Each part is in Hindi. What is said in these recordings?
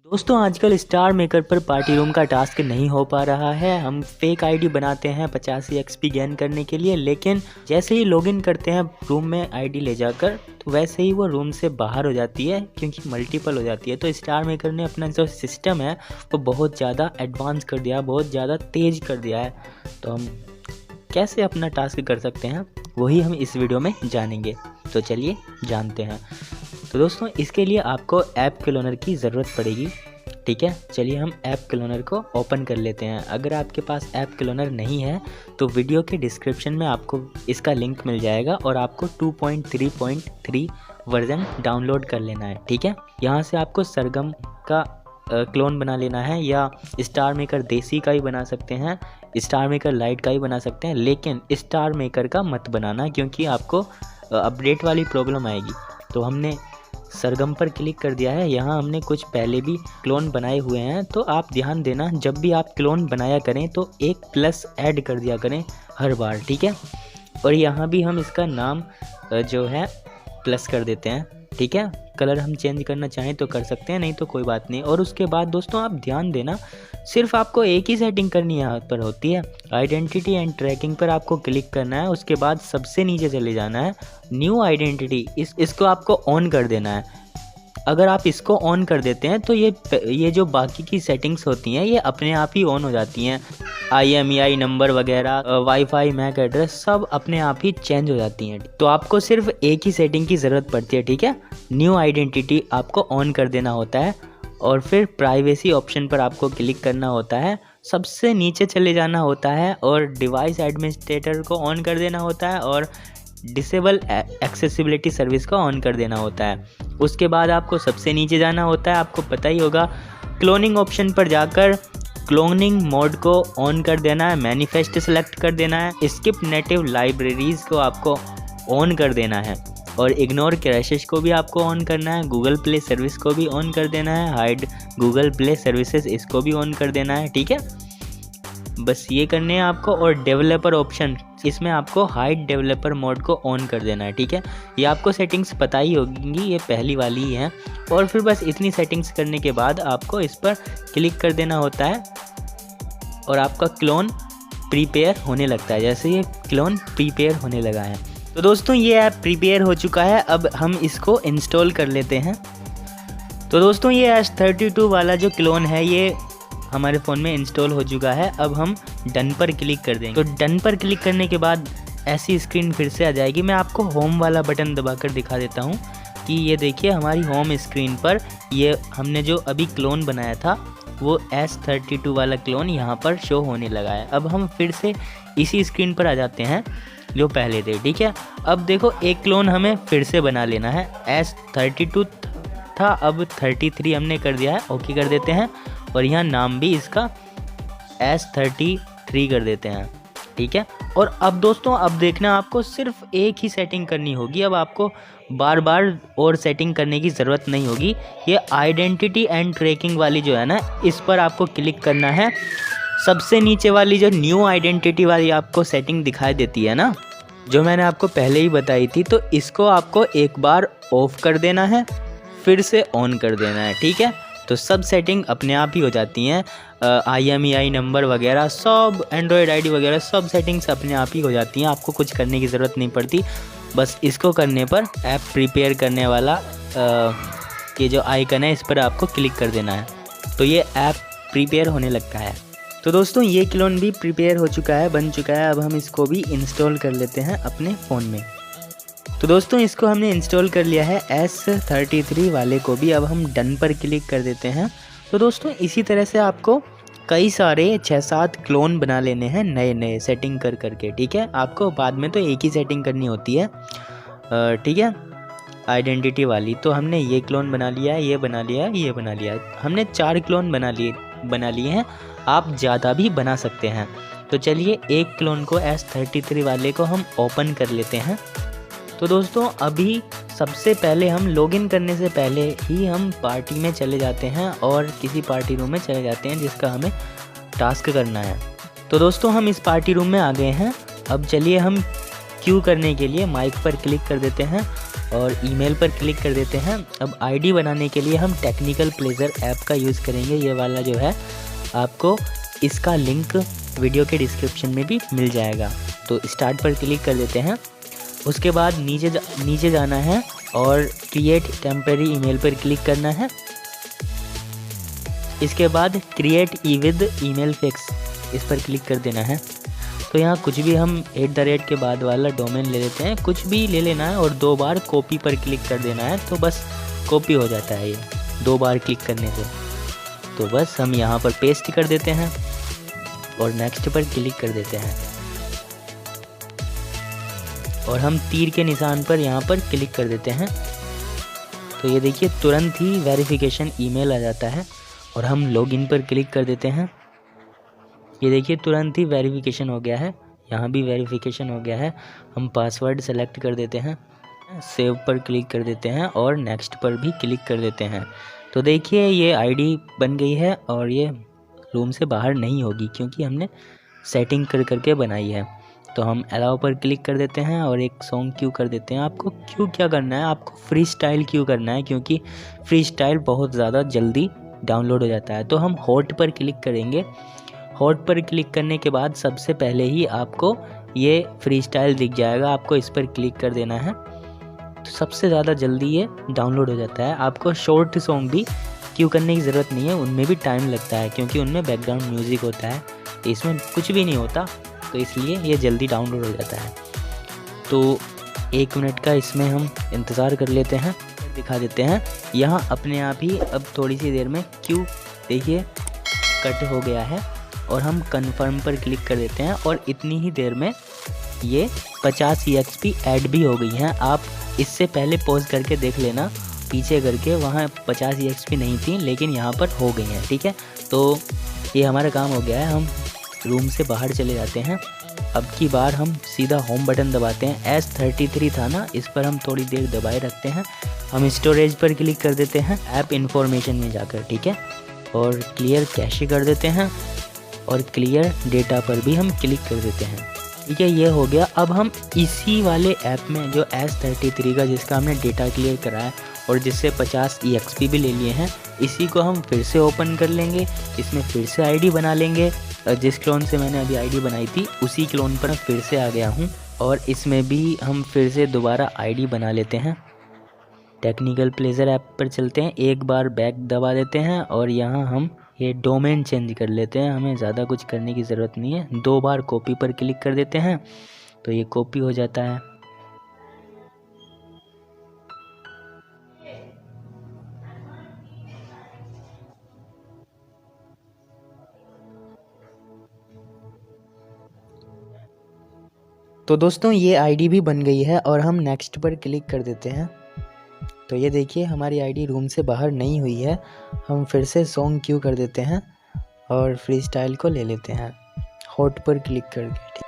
दोस्तों आजकल स्टार मेकर पर पार्टी रूम का टास्क नहीं हो पा रहा है। हम फेक आईडी बनाते हैं 85 एक्सपी गेन करने के लिए, लेकिन जैसे ही लॉगिन करते हैं रूम में आईडी ले जाकर तो वैसे ही वो रूम से बाहर हो जाती है क्योंकि मल्टीपल हो जाती है। तो स्टार मेकर ने अपना जो सिस्टम है वो बहुत ज़्यादा एडवांस कर दिया है, बहुत ज़्यादा तेज़ कर दिया है। तो हम कैसे अपना टास्क कर सकते हैं वही हम इस वीडियो में जानेंगे। तो चलिए जानते हैं। तो दोस्तों इसके लिए आपको ऐप क्लोनर की ज़रूरत पड़ेगी। ठीक है, चलिए हम ऐप क्लोनर को ओपन कर लेते हैं। अगर आपके पास ऐप क्लोनर नहीं है तो वीडियो के डिस्क्रिप्शन में आपको इसका लिंक मिल जाएगा और आपको 2.3.3 वर्जन डाउनलोड कर लेना है। ठीक है, यहाँ से आपको सरगम का क्लोन बना लेना है या स्टार मेकर देसी का ही बना सकते हैं, स्टार मेकर लाइट का ही बना सकते हैं, लेकिन स्टार मेकर का मत बनाना क्योंकि आपको अपडेट वाली प्रॉब्लम आएगी। तो हमने सरगम पर क्लिक कर दिया है। यहाँ हमने कुछ पहले भी क्लोन बनाए हुए हैं, तो आप ध्यान देना जब भी आप क्लोन बनाया करें तो एक प्लस ऐड कर दिया करें हर बार। ठीक है, और यहाँ भी हम इसका नाम जो है प्लस कर देते हैं। ठीक है, कलर हम चेंज करना चाहें तो कर सकते हैं, नहीं तो कोई बात नहीं। और उसके बाद दोस्तों आप ध्यान देना, सिर्फ आपको एक ही सेटिंग करनी यहाँ पर होती है। आइडेंटिटी एंड ट्रैकिंग पर आपको क्लिक करना है, उसके बाद सबसे नीचे चले जाना है, न्यू आइडेंटिटी, इसको आपको ऑन कर देना है। अगर आप इसको ऑन कर देते हैं तो ये जो बाकी की सेटिंग्स होती हैं ये अपने आप ही ऑन हो जाती हैं। IMEI नंबर वगैरह, वाईफाई, मैक एड्रेस सब अपने आप ही चेंज हो जाती हैं। तो आपको सिर्फ एक ही सेटिंग की ज़रूरत पड़ती है। ठीक है, न्यू आइडेंटिटी आपको ऑन कर देना होता है और फिर प्राइवेसी ऑप्शन पर आपको क्लिक करना होता है, सबसे नीचे चले जाना होता है और डिवाइस एडमिनिस्ट्रेटर को ऑन कर देना होता है और डिसेबल एक्सेसिबिलिटी सर्विस को ऑन कर देना होता है। उसके बाद आपको सबसे नीचे जाना होता है, आपको पता ही होगा, क्लोनिंग ऑप्शन पर जाकर क्लोनिंग मोड को ऑन कर देना है, मैनिफेस्ट सेलेक्ट कर देना है, स्किप नेटिव लाइब्रेरीज को आपको ऑन कर देना है और इग्नोर क्रैशेस को भी आपको ऑन करना है, गूगल प्ले सर्विस को भी ऑन कर देना है, हाइड गूगल प्ले सर्विसेज इसको भी ऑन कर देना है। ठीक है, बस ये करने हैं आपको। और डेवलपर ऑप्शन, इसमें आपको हाइड डेवलपर मोड को ऑन कर देना है। ठीक है, ये आपको सेटिंग्स पता ही होगी, ये पहली वाली ही है। और फिर बस इतनी सेटिंग्स करने के बाद आपको इस पर क्लिक कर देना होता है और आपका क्लोन प्रीपेयर होने लगता है। जैसे ये क्लोन प्रीपेयर होने लगा है तो दोस्तों ये ऐप प्रीपेयर हो चुका है। अब हम इसको इंस्टॉल कर लेते हैं। तो दोस्तों ये S32 वाला जो क्लोन है ये हमारे फ़ोन में इंस्टॉल हो चुका है। अब हम डन पर क्लिक कर देंगे। तो डन पर क्लिक करने के बाद ऐसी स्क्रीन फिर से आ जाएगी। मैं आपको होम वाला बटन दबाकर दिखा देता हूँ कि ये देखिए हमारी होम स्क्रीन पर ये हमने जो अभी क्लोन बनाया था वो S32 वाला क्लोन यहाँ पर शो होने लगा है। अब हम फिर से इसी स्क्रीन पर आ जाते हैं जो पहले थे। ठीक है, अब देखो एक क्लोन हमें फिर से बना लेना है। S32 था, अब 33 हमने कर दिया है, ओके कर देते हैं और यहाँ नाम भी इसका S33 कर देते हैं। ठीक है, और अब दोस्तों अब देखना आपको सिर्फ एक ही सेटिंग करनी होगी। अब आपको बार बार और सेटिंग करने की ज़रूरत नहीं होगी। ये आइडेंटिटी एंड ट्रैकिंग वाली जो है ना, इस पर आपको क्लिक करना है। सबसे नीचे वाली जो न्यू आइडेंटिटी वाली आपको सेटिंग दिखाई देती है ना, जो मैंने आपको पहले ही बताई थी, तो इसको आपको एक बार ऑफ कर देना है, फिर से ऑन कर देना है। ठीक है, तो सब सेटिंग अपने आप ही हो जाती हैं। IMEI नंबर वगैरह सब, एंड्रॉयड ID वगैरह सब सेटिंग्स अपने आप ही हो जाती हैं, आपको कुछ करने की ज़रूरत नहीं पड़ती। बस इसको करने पर ऐप प्रिपेयर करने वाला ये जो आइकन है इस पर आपको क्लिक कर देना है, तो ये ऐप प्रिपेयर होने लगता है। तो दोस्तों ये क्लोन भी प्रिपेयर हो चुका है, बन चुका है। अब हम इसको भी इंस्टॉल कर लेते हैं अपने फ़ोन में। तो दोस्तों इसको हमने इंस्टॉल कर लिया है S33 वाले को भी। अब हम डन पर क्लिक कर देते हैं। तो दोस्तों इसी तरह से आपको कई सारे 6-7 क्लोन बना लेने हैं नए नए सेटिंग कर करके। ठीक है, आपको बाद में तो एक ही सेटिंग करनी होती है। ठीक है, आइडेंटिटी वाली तो हमने ये क्लोन बना लिया है, ये बना लिया है, ये बना लिया है, हमने 4 क्लोन बना लिए हैं। आप ज़्यादा भी बना सकते हैं। तो चलिए एक क्लोन को S33 वाले को हम ओपन कर लेते हैं। तो दोस्तों अभी सबसे पहले हम लॉगिन करने से पहले ही हम पार्टी में चले जाते हैं और किसी पार्टी रूम में चले जाते हैं जिसका हमें टास्क करना है। तो दोस्तों हम इस पार्टी रूम में आ गए हैं। अब चलिए हम क्यू करने के लिए माइक पर क्लिक कर देते हैं और ईमेल पर क्लिक कर देते हैं। अब आईडी बनाने के लिए हम टेक्निकल प्लेजर ऐप का यूज़ करेंगे। ये वाला जो है आपको इसका लिंक वीडियो के डिस्क्रिप्शन में भी मिल जाएगा। तो स्टार्ट पर क्लिक कर देते हैं। उसके बाद नीचे जाना है और क्रिएट टेम्परेरी ईमेल पर क्लिक करना है। इसके बाद क्रिएट विद ईमेल फिक्स इस पर क्लिक कर देना है। तो यहाँ कुछ भी हम @ के बाद वाला डोमेन ले लेते हैं, कुछ भी ले लेना है और 2 बार कॉपी पर क्लिक कर देना है। तो बस कॉपी हो जाता है ये 2 बार क्लिक करने से। तो बस हम यहाँ पर पेस्ट कर देते हैं और नेक्स्ट पर क्लिक कर देते हैं और हम तीर के निशान पर यहाँ पर क्लिक कर देते हैं। तो ये देखिए तुरंत ही वेरिफिकेशन ईमेल आ जाता है और हम लॉगिन पर क्लिक कर देते हैं। ये देखिए तुरंत ही वेरिफिकेशन हो गया है, यहाँ भी वेरिफिकेशन हो गया है। हम पासवर्ड सेलेक्ट कर देते हैं, सेव पर क्लिक कर देते हैं और नेक्स्ट पर भी क्लिक कर देते हैं। तो देखिए ये आईडी बन गई है और ये रूम से बाहर नहीं होगी क्योंकि हमने सेटिंग करके बनाई है। तो हम अलाउ पर क्लिक कर देते हैं और एक सॉन्ग क्यू कर देते हैं। आपको क्यू क्या करना है, आपको फ्री स्टाइल क्यू करना है क्योंकि फ्री स्टाइल बहुत ज़्यादा जल्दी डाउनलोड हो जाता है। तो हम हॉट पर क्लिक करेंगे। हॉट पर क्लिक करने के बाद सबसे पहले ही आपको ये फ्री स्टाइल दिख जाएगा, आपको इस पर क्लिक कर देना है। तो सबसे ज़्यादा जल्दी ये डाउनलोड हो जाता है। आपको शॉर्ट सॉन्ग भी क्यू करने की ज़रूरत नहीं है, उनमें भी टाइम लगता है क्योंकि उनमें बैकग्राउंड म्यूज़िक होता है, इसमें कुछ भी नहीं होता, तो इसलिए ये जल्दी डाउनलोड हो जाता है। तो 1 मिनट का इसमें हम इंतज़ार कर लेते हैं, दिखा देते हैं। यहाँ अपने आप ही अब थोड़ी सी देर में क्यू देखिए कट हो गया है और हम कन्फर्म पर क्लिक कर देते हैं और इतनी ही देर में ये 50 EXP ऐड भी हो गई हैं। आप इससे पहले पॉज करके देख लेना, पीछे करके, वहाँ 50 EXP नहीं थी लेकिन यहाँ पर हो गई हैं। ठीक है, तो ये हमारा काम हो गया है। हम रूम से बाहर चले जाते हैं। अब की बार हम सीधा होम बटन दबाते हैं। S33 था ना, इस पर हम थोड़ी देर दबाए रखते हैं। हम स्टोरेज पर क्लिक कर देते हैं ऐप इन्फॉर्मेशन में जाकर, ठीक है, और क्लियर कैशे कर देते हैं और क्लियर डेटा पर भी हम क्लिक कर देते हैं। ठीक है, ये हो गया। अब हम इसी वाले ऐप में जो S33 का जिसका हमने डेटा क्लियर करा है और जिससे 50 EXP भी ले लिए हैं, इसी को हम फिर से ओपन कर लेंगे। इसमें फिर से आईडी बना लेंगे। जिस क्लोन से मैंने अभी आईडी बनाई थी उसी क्लोन पर फिर से आ गया हूँ और इसमें भी हम फिर से दोबारा आईडी बना लेते हैं। टेक्निकल प्लेजर ऐप पर चलते हैं, एक बार बैक दबा देते हैं और यहाँ हम ये डोमेन चेंज कर लेते हैं। हमें ज़्यादा कुछ करने की ज़रूरत नहीं है। 2 बार कॉपी पर क्लिक कर देते हैं तो ये कॉपी हो जाता है। तो दोस्तों ये आईडी भी बन गई है और हम नेक्स्ट पर क्लिक कर देते हैं। तो ये देखिए हमारी आईडी रूम से बाहर नहीं हुई है। हम फिर से सॉन्ग क्यू कर देते हैं और फ्री स्टाइल को ले लेते हैं हॉट पर क्लिक करके।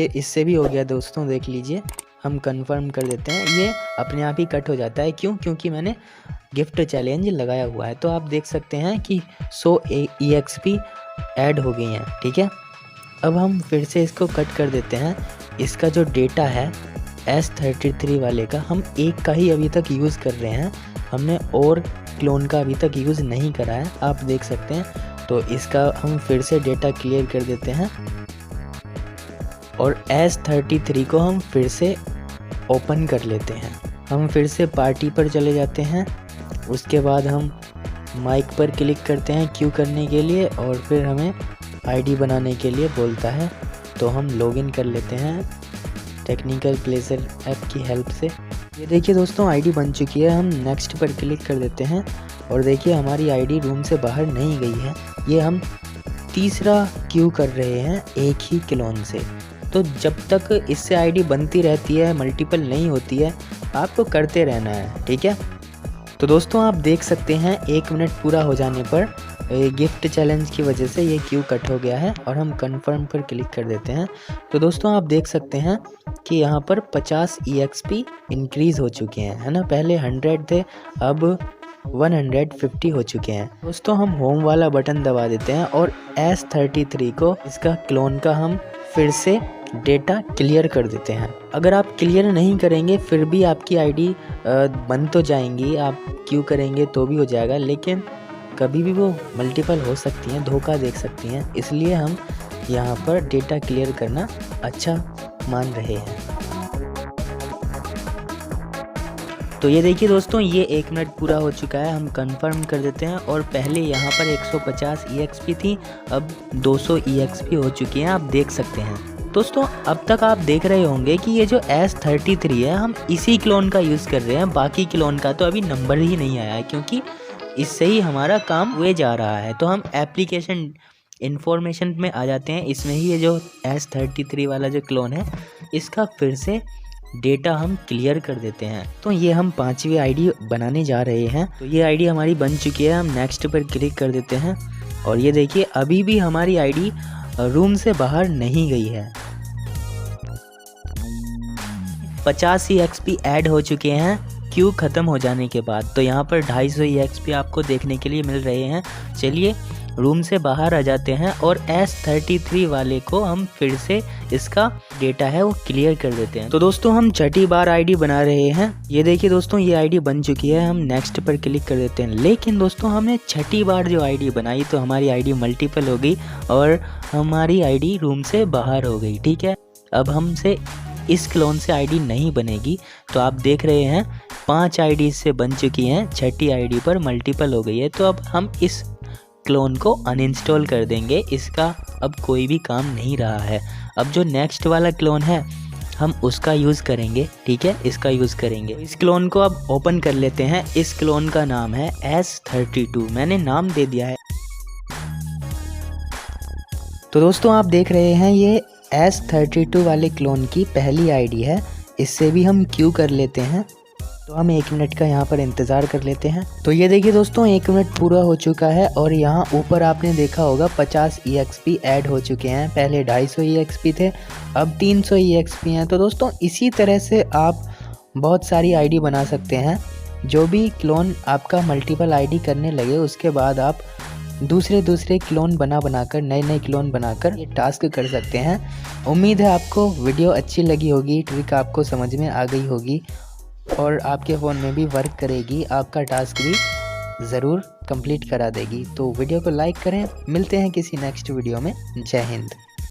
इससे भी हो गया दोस्तों, देख लीजिए। हम कंफर्म कर देते हैं, ये अपने आप ही कट हो जाता है। क्यों? क्योंकि मैंने गिफ्ट चैलेंज लगाया हुआ है। तो आप देख सकते हैं कि 100 EXP ऐड हो गई हैं। ठीक है, अब हम फिर से इसको कट कर देते हैं। इसका जो डेटा है S33 वाले का, हम एक का ही अभी तक यूज़ कर रहे हैं, हमने और क्लोन का अभी तक यूज़ नहीं करा है, आप देख सकते हैं। तो इसका हम फिर से डेटा क्लियर कर देते हैं और S33 को हम फिर से ओपन कर लेते हैं। हम फिर से पार्टी पर चले जाते हैं। उसके बाद हम माइक पर क्लिक करते हैं क्यू करने के लिए और फिर हमें आईडी बनाने के लिए बोलता है। तो हम लॉगिन कर लेते हैं टेक्निकल प्लेजर ऐप की हेल्प से। ये देखिए दोस्तों आईडी बन चुकी है। हम नेक्स्ट पर क्लिक कर देते हैं और देखिए हमारी आईडी रूम से बाहर नहीं गई है। ये हम तीसरा क्यू कर रहे हैं एक ही क्लोन से। तो जब तक इससे आईडी बनती रहती है, मल्टीपल नहीं होती है, आपको करते रहना है। ठीक है, तो दोस्तों आप देख सकते हैं 1 मिनट पूरा हो जाने पर गिफ्ट चैलेंज की वजह से ये क्यू कट हो गया है और हम कंफर्म पर क्लिक कर देते हैं। तो दोस्तों आप देख सकते हैं कि यहाँ पर 50 EXP इंक्रीज़ हो चुके हैं, है ना। पहले 100 थे, अब 150 हो चुके हैं। दोस्तों हम होम वाला बटन दबा देते हैं और S33 को, इसका क्लोन का, हम फिर से डेटा क्लियर कर देते हैं। अगर आप क्लियर नहीं करेंगे फिर भी आपकी आईडी बन तो जाएंगी, आप क्यों करेंगे तो भी हो जाएगा, लेकिन कभी भी वो मल्टीपल हो सकती हैं, धोखा देख सकती हैं। इसलिए हम यहाँ पर डेटा क्लियर करना अच्छा मान रहे हैं। तो ये देखिए दोस्तों, ये 1 मिनट पूरा हो चुका है, हम कंफर्म कर देते हैं। और पहले यहाँ पर 150 EXP थी, अब 200 EXP हो चुकी हैं, आप देख सकते हैं। दोस्तों अब तक आप देख रहे होंगे कि ये जो S33 है, हम इसी क्लोन का यूज़ कर रहे हैं, बाकी क्लोन का तो अभी नंबर ही नहीं आया है, क्योंकि इससे ही हमारा काम हुए जा रहा है। तो हम एप्लीकेशन इन्फॉर्मेशन में आ जाते हैं, इसमें ही ये जो S33 वाला जो क्लोन है, इसका फिर से डेटा हम क्लियर कर देते हैं। तो ये हम 5वीं आईडी बनाने जा रहे हैं। तो ये आईडी हमारी बन चुकी है, हम नेक्स्ट पर क्लिक कर देते हैं। और ये देखिए अभी भी हमारी आईडी रूम से बाहर नहीं गई है। 50 EXP ऐड हो चुके हैं क्यू ख़त्म हो जाने के बाद। तो यहाँ पर 250 EXP आपको देखने के लिए मिल रहे हैं। चलिए रूम से बाहर आ जाते हैं और S33 वाले को हम फिर से इसका डेटा है वो क्लियर कर देते हैं। तो दोस्तों हम छठी बार आईडी बना रहे हैं। ये देखिए दोस्तों, ये आईडी बन चुकी है, हम नेक्स्ट पर क्लिक कर देते हैं। लेकिन दोस्तों हमने छठी बार जो आईडी बनाई तो हमारी आईडी मल्टीपल हो गई और हमारी आईडी रूम से बाहर हो गई। ठीक है, अब हमसे इस क्लोन से आईडी नहीं बनेगी। तो आप देख रहे हैं 5 आईडी से बन चुकी हैं, छठी आईडी पर मल्टीपल हो गई है। तो अब हम इस क्लोन को अनइंस्टॉल कर देंगे, इसका अब कोई भी काम नहीं रहा है। अब जो नेक्स्ट वाला क्लोन है हम उसका यूज़ करेंगे। ठीक है, इसका यूज़ करेंगे। इस क्लोन को अब ओपन कर लेते हैं। इस क्लोन का नाम है S32, मैंने नाम दे दिया है। तो दोस्तों आप देख रहे हैं ये S32 वाले क्लोन की पहली आईडी है, इससे भी हम क्यू कर लेते हैं। तो हम 1 मिनट का यहाँ पर इंतज़ार कर लेते हैं। तो ये देखिए दोस्तों 1 मिनट पूरा हो चुका है और यहाँ ऊपर आपने देखा होगा 50 EXP ऐड हो चुके हैं। पहले 250 EXP थे, अब 300 EXP हैं। तो दोस्तों इसी तरह से आप बहुत सारी आईडी बना सकते हैं। जो भी क्लोन आपका मल्टीपल आईडी करने लगे उसके बाद आप दूसरे क्लोन बनाकर नए क्लोन बनाकर ये टास्क कर सकते हैं। उम्मीद है आपको वीडियो अच्छी लगी होगी, ट्रिक आपको समझ में आ गई होगी और आपके फ़ोन में भी वर्क करेगी, आपका टास्क भी ज़रूर कंप्लीट करा देगी। तो वीडियो को लाइक करें, मिलते हैं किसी नेक्स्ट वीडियो में। जय हिंद।